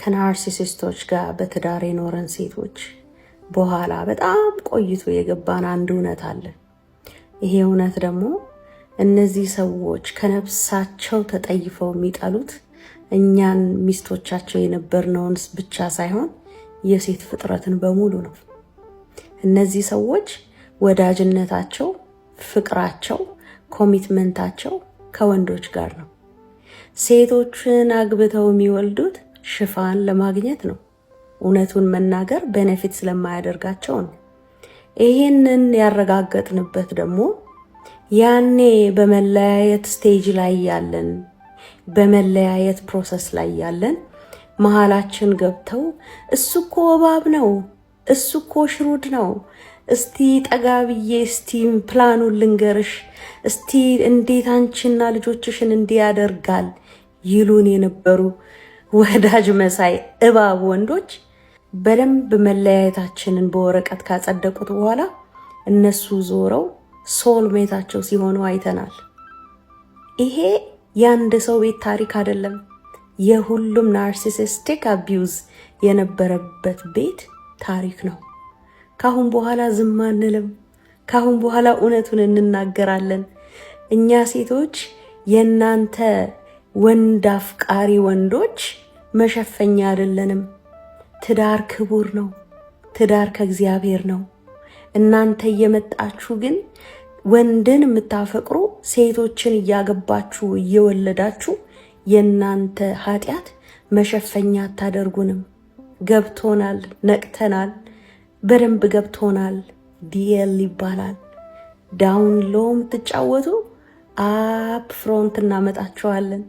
ከናርሲሲስቶች ጋር በትዳር የኖረን ሴቶች በኋላ በጣም ቆይቶ የገባን አንድ እውነት አለ። ይሄ እውነት ደግሞ እነዚህ ሰዎች ከነፍሳቸው ተጠይፈው የሚጠሉት እኛን ሚስቶቻቸው የነበርነውን ብቻ ሳይሆን የሴት ፍጥረትን በሙሉ ነው። እነዚህ ሰዎች ወዳጅነታቸው፣ ፍቅራቸው፣ ኮሚትመንታቸው ከወንዶች ጋር ነው። ሴቶችን አግብተው የሚወልዱት ሽፋን ለማግኘት ነው። እውነቱን መናገር ቤኔፊት ስለማያደርጋቸው ነው። ይሄንን ያረጋገጥንበት ደግሞ ያኔ በመለያየት ስቴጅ ላይ ያለን፣ በመለያየት ፕሮሰስ ላይ ያለን መሃላችን ገብተው እሱኮ እባብ ነው፣ እሱኮ ሽሩድ ነው፣ እስቲ ጠጋብዬ እስቲ ፕላኑን ልንገርሽ፣ እስቲ እንዴት አንቺና ልጆችሽን እንዲያደርጋል ይሉን የነበሩ ወዳጅ መሳይ እባብ ወንዶች በደንብ መለያየታችንን በወረቀት ካጸደቁት በኋላ እነሱ ዞረው ሶልሜታቸው ሲሆኑ አይተናል። ይሄ የአንድ ሰው ቤት ታሪክ አይደለም። የሁሉም ናርሲሲስቲክ አቢዩዝ የነበረበት ቤት ታሪክ ነው። ካሁን በኋላ ዝም አንልም። ካሁን በኋላ እውነቱን እንናገራለን። እኛ ሴቶች የእናንተ ወንድ አፍቃሪ ወንዶች መሸፈኛ አይደለንም። ትዳር ክቡር ነው። ትዳር ከእግዚአብሔር ነው። እናንተ እየመጣችሁ ግን ወንድን የምታፈቅሩ ሴቶችን እያገባችሁ እየወለዳችሁ የእናንተ ኃጢአት መሸፈኛ አታደርጉንም። ገብቶናል፣ ነቅተናል፣ በደንብ ገብቶናል። ዲኤል ይባላል። ዳውን ሎ የምትጫወቱ አፕ ፍሮንት እናመጣችኋለን።